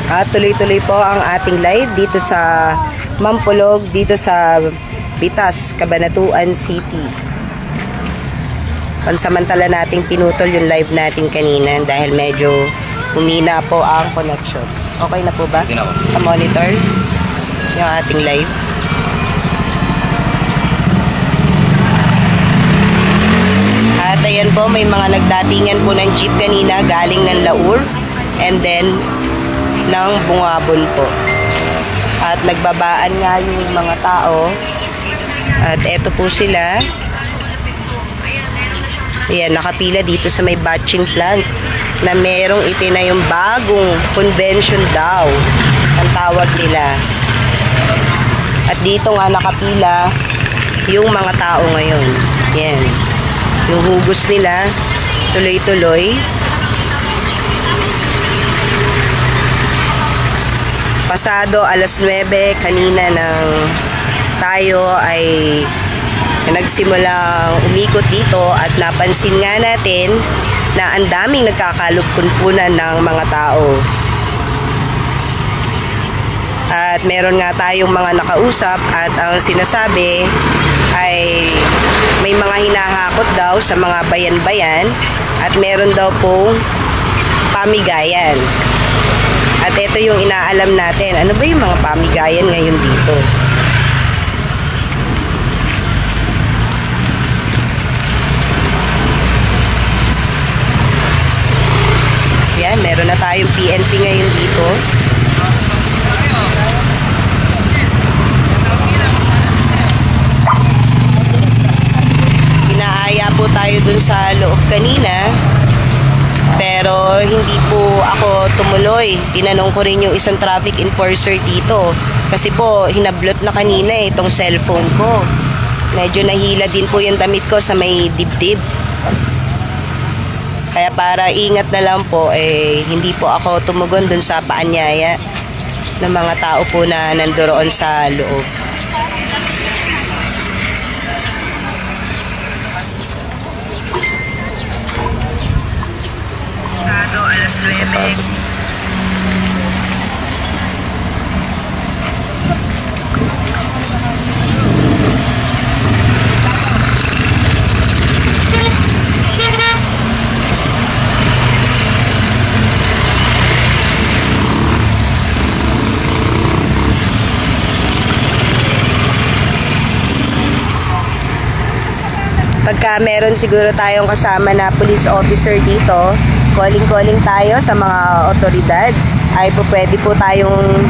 At tuloy-tuloy po ang ating live dito sa Mampulog, dito sa Pitas, Cabanatuan City. Pansamantala nating pinutol yung live natin kanina dahil medyo humina po ang connection. Okay na po ba? Sa monitor yung ating live. At ayan po, may mga nagdatingan po ng jeep kanina galing ng Laur and then ng Bungabon po. At nagbabaan nga yung mga tao. At eto po sila. Ayan, nakapila dito sa may batching plant na merong itinayong bagong convention daw ang tawag nila. At dito nga nakapila yung mga tao ngayon. Ayan. Yung hugus nila tuloy-tuloy. Pasado alas 9 kanina nang tayo ay nagsimulang umikot dito at napansin nga natin na ang daming nagkakalupkunpunan ng mga tao. At meron nga tayong mga nakausap at ang sinasabi ay may mga hinahakot daw sa mga bayan-bayan at meron daw pong pamigayan. At ito yung inaalam natin. Ano ba yung mga pamigayan ngayon dito? Yan, meron na tayong PNP ngayon dito. Pinaaya po tayo dun sa loob kanina. Pero hindi po ako tumuloy. Tinanong ko rin yung isang traffic enforcer dito. Kasi po, hinablot na kanina itong cellphone ko. Medyo nahila din po yung damit ko sa may dibdib. Kaya para ingat na lang po, hindi po ako tumugon dun sa paanyaya ng mga tao po na nandoon sa loob. Alas 9. Pagka meron siguro tayong kasama na police officer dito, calling tayo sa mga otoridad, ay po pwede po tayong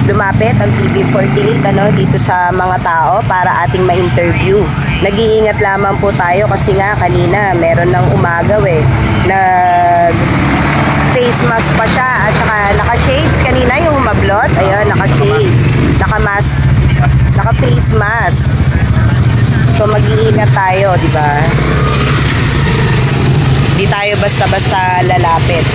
lumapit ang TV48 dito sa mga tao para ating ma-interview. Nag-iingat lamang po tayo kasi nga kanina meron ng umagaw nag face mask pa siya at saka naka-shades kanina yung mablot. Ayun, naka-shades, naka-mask, naka-face mask. So mag-iingat tayo, di ba? Hindi tayo basta-basta lalapit.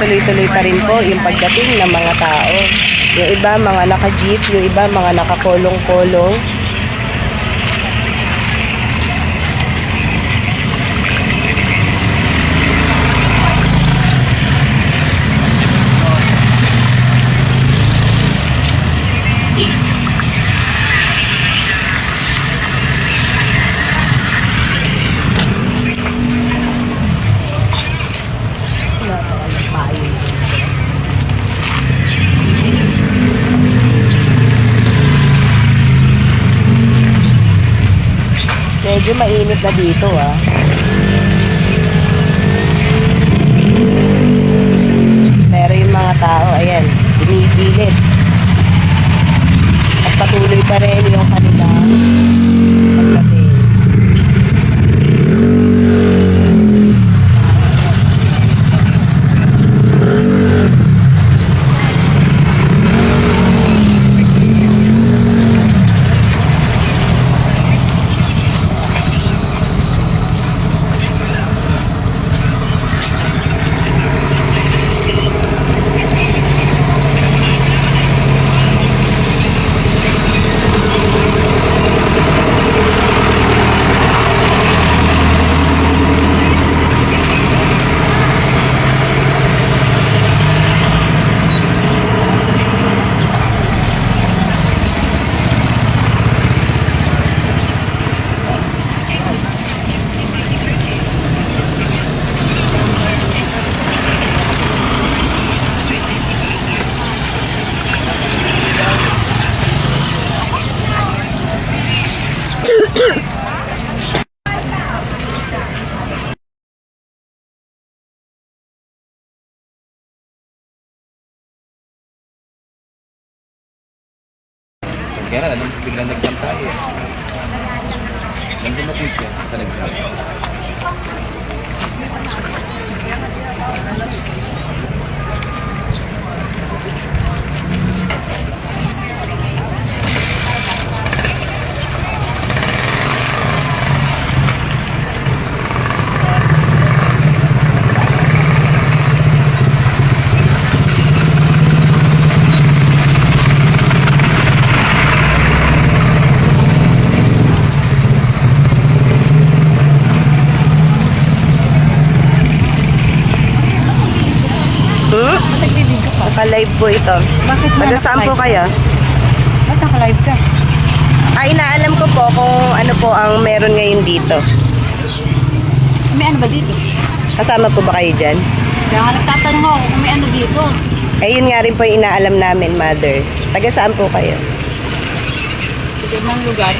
tuloy-tuloy pa rin po yung pagdating ng mga tao. Yung iba mga naka-jeep, yung iba mga nakakolong-kolong. Medyo mainit na dito Pero yung mga tao, ayan, binibilit. At patuloy pa rin yung kanilang pagdating. Kaya na, biglang nagpantay nandun na po siya sa nagpantay. Naka-live po ito. Bakit ba Taga saan po kayo? Ba't naka-live ka? Ay, inaalam ko po kung ano po ang meron ngayon dito. May ano ba dito? Kasama po ba kayo dyan? Kaya nga nagtatanong ako kung may ano dito. Ayun nga rin po yung inaalam namin, mother. Taga saan po kayo? Sige ng lugar.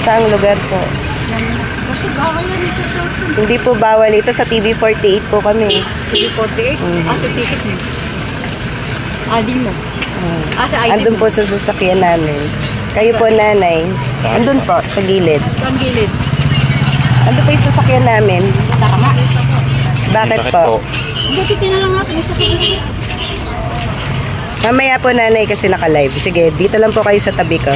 Saang lugar po? Kasi bawal yan ito sa Hindi po bawal ito. Sa TV48 po kami. TV48. Mhm. Sa ticket mo. Di mo. Sa ID Andun mo. po sa sasakyan namin. Kayo po, nanay. Andun po, sa gilid. Saan gilid? Andun po yung sasakyan namin. Tama. Bakit po? Hindi, titignan lang natin. Isa sa gilid. Mamaya po, nanay, kasi naka-live. Sige, dito lang po kayo sa tabi ko.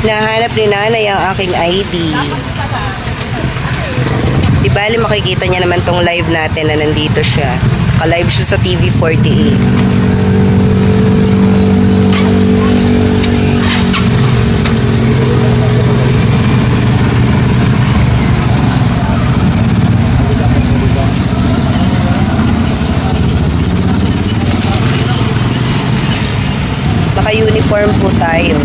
Nahanap ni nanay ang aking ID. Di bali makikita niya naman tong live natin na nandito siya. Ka-live siya sa TV48. Naka-uniform po tayo.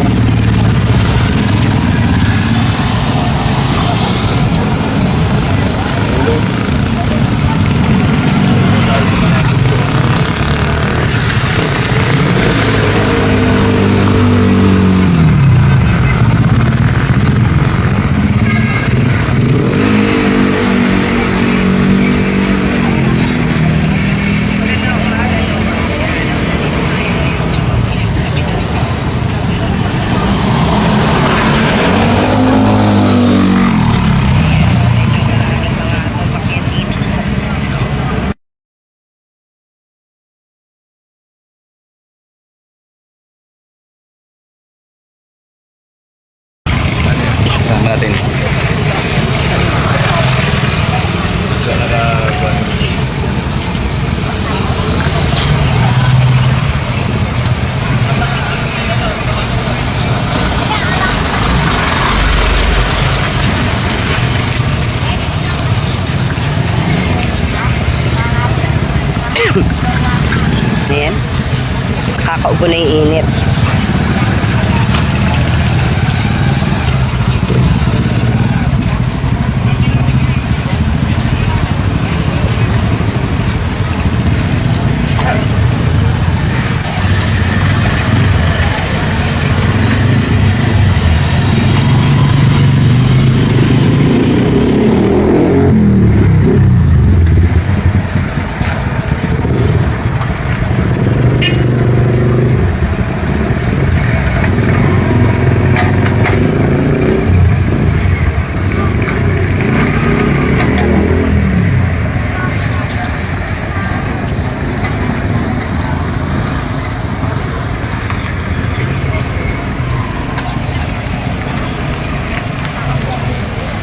Kakaubo na yung init.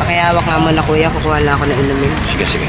Pakihawak nga muna kuya, kukuha lang ako ng inumin. Sige, sige.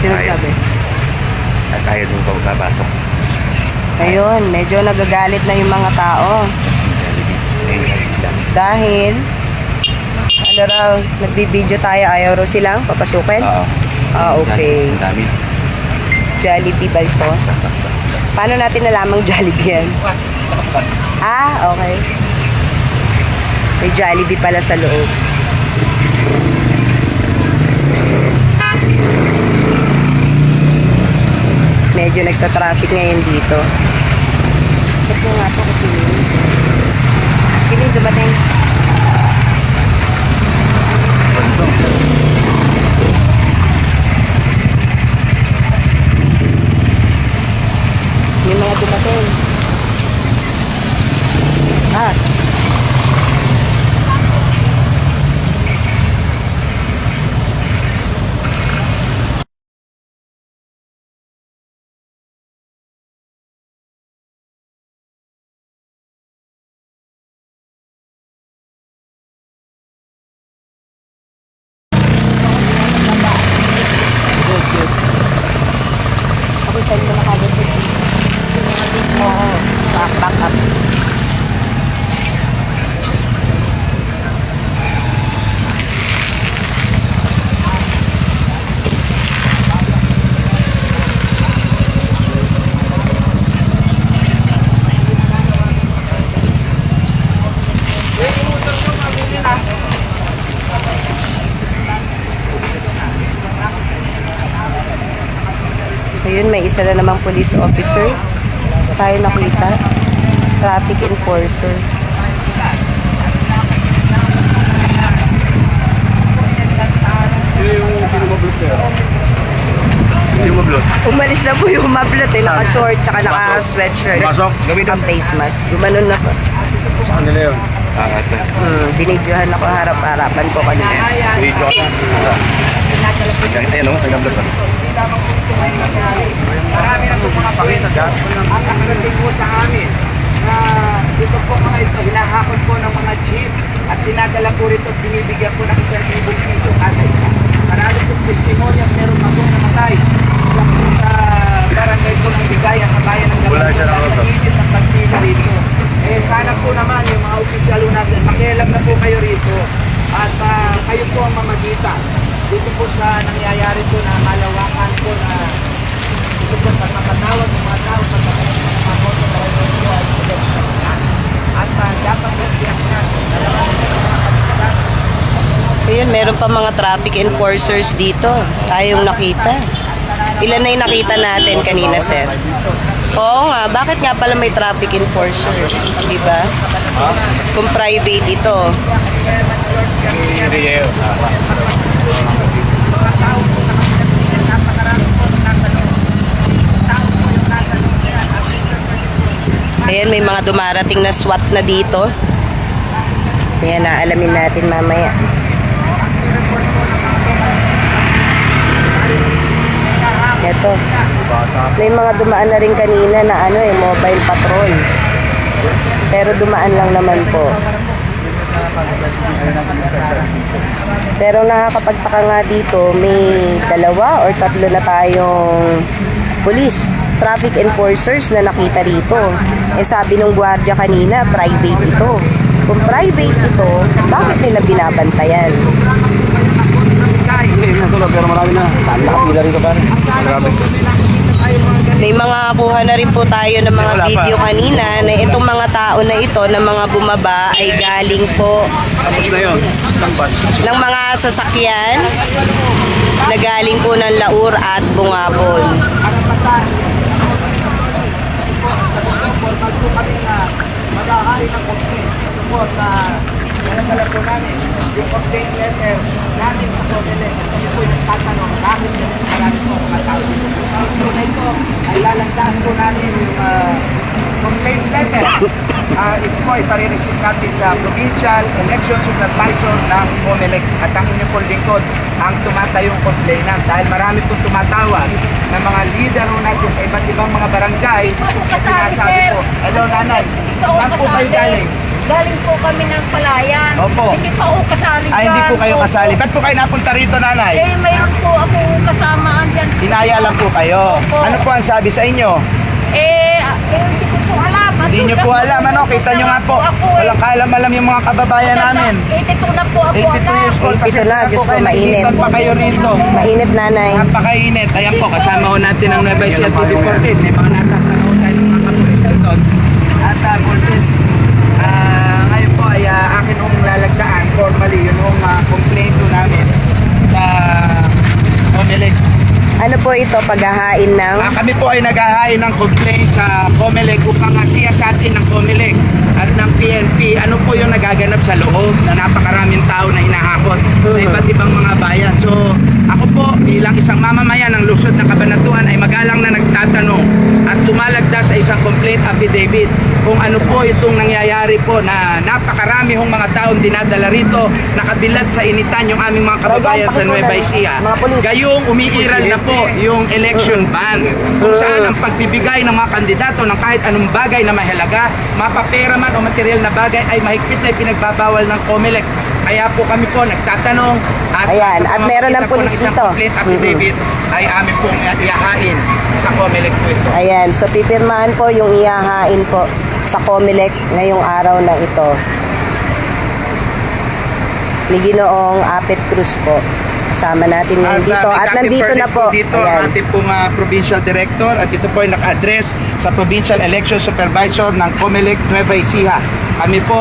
Sino sabi? At ayaw nung papasok. Ayun, medyo nagagalit na yung mga tao. Dahil, ano raw, nagbibideo tayo, ayaw raw silang papasukin? Oo. Ah, okay. Ang dami. Jollibee ba ito? Paano natin nalamang Jollibee yan? Ah, okay. May Jollibee pala sa loob. Medyo nagta-traffic ngayon dito. Check mo nga po kasi yun. Sino yung dumating? May mga dumating. Ah. Ako saan mo nakagod dito? Oo. Back up. Ayun, may isa na namang police officer. Tayo nakita. Traffic enforcer. Yung mablot. Umalis na po yung mablot eh. Naka-short, tsaka naka-sweatshirt. Pasok. Gawin Naka-face mask. Gumanon na po. Sa kanila yun. Binidyohan ako harap-harapan po kanina. Video ka na. Ganyan, no? Nag-upload ka. Marami na po mga pakita dyan. Ang nakarating po sa amin na ito po mga ito, hinahakot po ng mga jeep at dinadala po rito at binibigyan po ng 1,000 piso kada isa. Marami po testimonya at meron magong namatay. Wala po sa barangay po ng Bigay, ang kabayan ng Wala siya Gabato nakakot. sa higit ng pagpila rito. Sana po naman yung mga opisyalo natin, makialam na po kayo rito at kayo po ang mamagita dito po sa nangyayari po na malawakan po na ito po pag mapatawag ng mga tao sa mga moto na ito po ay selection na at dapat po tiyak na Ayun, meron pa mga traffic enforcers dito. Tayong nakita. Ilan na yung nakita natin kanina, sir? Oo nga, bakit nga pala may traffic enforcers? Di ba? Kung private ito. Ayan, may mga dumarating na SWAT na dito. Ayan, naalamin natin mamaya. Ito. May mga dumaan na rin kanina na mobile patrol. Pero dumaan lang naman po. Pero nakakapagtaka nga dito, may 2 or 3 na tayong police, traffic enforcers na nakita rito. Sabi nung gwardiya kanina, private ito. Kung private ito, bakit nila binabantayan? Pero marami na. Nakapila rito pa rin. Grabe. May mga kuha na rin po tayo ng mga video kanina na itong mga tao na ito, na mga bumaba, ay galing po Tapos na yun. Isang bus. ng mga sasakyan na galing po ng Laur at Bungabon. bago kami na mag-ahari ng complaint sa support na nagdala po namin yung complaint letter namin sa Comelec. Kami po yung tatanong bakit marami po mga tao dito. So na ito ay lalantaan po namin yung complaint letter. Ito po ay pare-receive natin sa Provincial Election Supervisor ng Comelec at ang inyong pong lingkod ang tumatayong complainant dahil marami pong tumatawag ng mga leader natin sa iba't ibang mga barangay na sinasabi po, hello nanay, saan po kayo galing? Galing po kami ng Palayan. Opo. Hindi pa ako kasali Ay, hindi po kayo kasali. Ba't po kayo napunta rito, nanay? Mayroon po ako kasamaan dyan. Hinaya lang po kayo. Opo. Ano po ang sabi sa inyo? Hindi ko po alam. Hindi nyo po alam, ano? Kita nyo nga po. Walang kaalam-alam yung mga kababayan namin. 82 na po ako. 82 years old. 82 na, Diyos ko, mainit. Nilipat pa kayo rito. Mainit, nanay. Napakainit. Ayan po, kasama ho natin ang Nueva Ecija TV14. May mga natatanaw tayo ng mga kapulisan doon. At ngayon po ay akin hong lalagdaan formally yun hong complaint po namin sa Comelec. Ano po ito, paghahain ng... Kami po ay naghahain ng complaint sa Comelec upang siyasatin ng Comelec at ng PNP ano po yung nagaganap sa loob na napakaraming tao na hinahakot sa iba't ibang mga bayan. So ako po bilang isang mamamayan ng lungsod ng Cabanatuan ay magalang na nagtatanong at tumalagda sa isang complaint affidavit kung ano po itong nangyayari po na napakarami hong mga taong dinadala rito nakabilad sa initan yung aming mga kababayan sa Nueva Ecija. Gayong umiiral na po yung election ban kung saan ang pagbibigay ng mga kandidato ng kahit anong bagay na mahalaga, mapapera man o material na bagay ay mahigpit na ipinagbabawal ng Comelec. Kaya po kami po nagtatanong at Ayan, at meron ng pamamagitan po pulis isang dito. complaint affidavit ay amin pong iyahain sa Comelec po ito. Ayan, so pipirmahan po yung ihahain po sa Comelec ngayong araw na ito. Ni Ginoong Apet Cruz po. Kasama natin ngayon dito. At nandito na po. Dito ang Ayan. ating pong provincial director at ito po ay naka-address sa Provincial Election Supervisor ng Comelec Nueva Ecija. Kami po,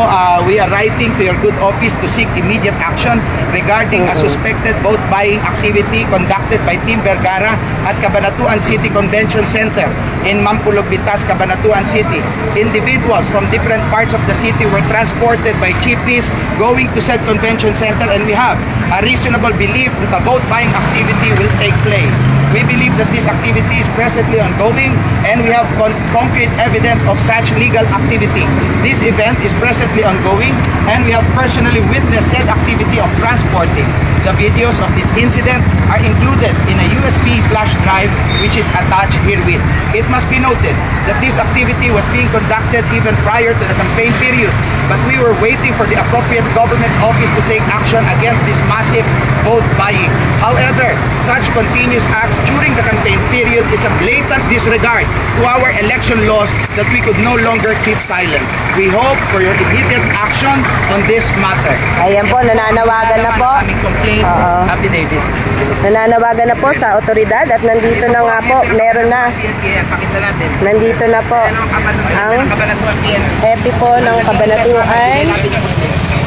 we are writing to your good office to seek immediate action regarding a suspected vote buying activity conducted by Team Vergara at Cabanatuan City Convention Center in Mampulog Bitas, Cabanatuan City. Individuals from different parts of the city were transported by jeepneys going to said convention center and we have a reasonable belief that a vote buying activity will take place. We believe that this activity is presently ongoing and we have concrete evidence of such legal activity. This event is presently ongoing and we have personally witnessed said activity of transporting. The videos of this incident are included in a USB flash drive which is attached herewith. It must be noted that this activity was being conducted even prior to the campaign period, but we were waiting for the appropriate government office to take action against this massive vote buying. However, such continuous acts during the campaign period is a blatant disregard to our election laws that we could no longer keep silent. We hope for your immediate action on this matter. Ayan po, nananawagan na po. Aming complaint, Oo. affidavit. Nananawagan na po sa otoridad at nandito na nga po, meron na. Pakita natin. Nandito na po ang Kabanatuan PNP. happy po ng Kabanatuan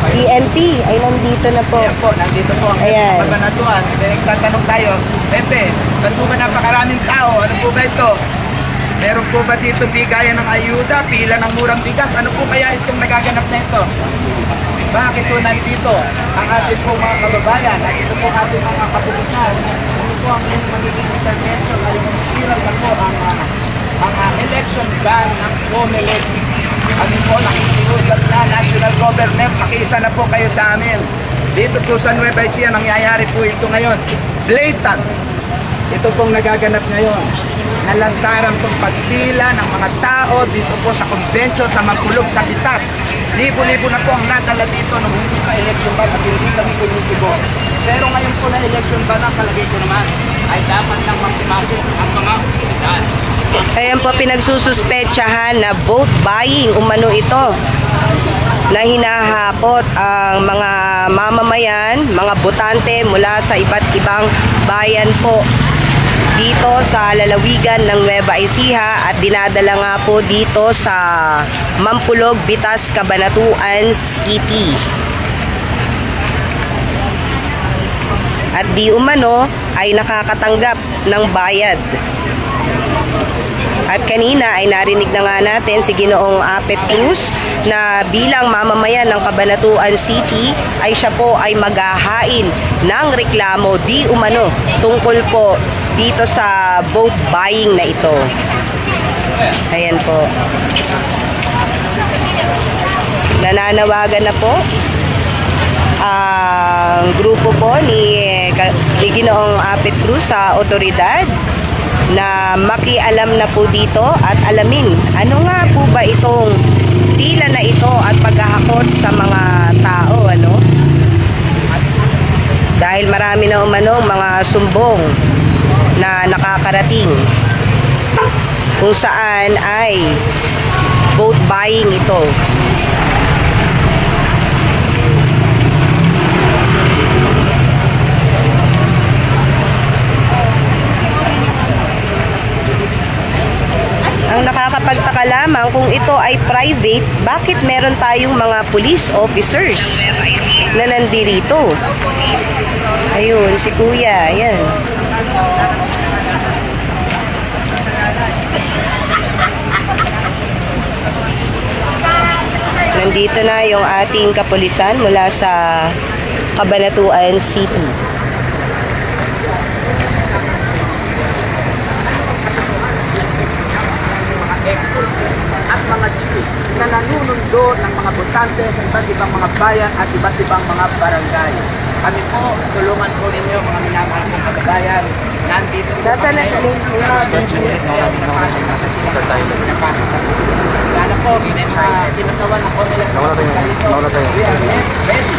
PNP ay nandito na po. Ayan po, nandito po ang Ayan. Kabanatuan. Nagtatanong tayo, Pepe, ba't po ba napakaraming tao? Ano po ba ito? Meron po ba dito bigayan ng ayuda, pila ng murang bigas? Ano po kaya itong nagaganap na ito? Bakit po nandito ang ating po mga kababayan at ito po ating mga kapulisan? Ano po ang inyong magiging intervention ay silang na po ang election ban ng COMELEC. Ano po, nakikiusap na national government, pakiisa na po kayo sa amin. Dito po sa Nueva Ecija, nangyayari po ito ngayon. Blatant. Ito pong nagaganap ngayon. Nalantaran pong pagpila ng mga tao dito po sa convention sa Mangkulog sa Pitas. Libo-libo na po ang nadala dito nung hindi pa election ban at hindi kami kumisibo. Pero ngayon po na election ban, ang palagay ko naman ay dapat nang magpasok ang mga otoridad. Ayan po, pinagsususpetsahan na vote buying umano ito na hinahakot ang mga mamamayan, mga botante mula sa iba't ibang bayan po dito sa lalawigan ng Nueva Ecija at dinadala nga po dito sa Mampulog, Bitas, Cabanatuan City. At di umano ay nakakatanggap ng bayad. At kanina ay narinig na nga natin si Ginoong Apet Cruz na bilang mamamayan ng Cabanatuan City ay siya po ay maghahain ng reklamo di umano tungkol po dito sa vote buying na ito. Ayan po. Nananawagan na po ang grupo po ni Ginoong Apet Cruz sa otoridad na makialam na po dito at alamin ano nga po ba itong tila na ito at paghahakot sa mga tao, ano? Dahil marami na umano mga sumbong na nakakarating kung saan ay vote buying ito. Ang nakakapagtaka lamang kung ito ay private, bakit meron tayong mga police officers na nandirito? Ayun, si Kuya, ayan. Nandito na yung ating kapulisan mula sa Cabanatuan City. Expert at mga chief na nanunundo ng mga botante sa iba't ibang mga bayan at iba't ibang mga barangay. Kami po, tulungan po ninyo mga minamahal ng kababayan. Nandito po Nasaan na sa link? Sana po, tinatawa ng COMELEC. Nawala tayo. We are ready.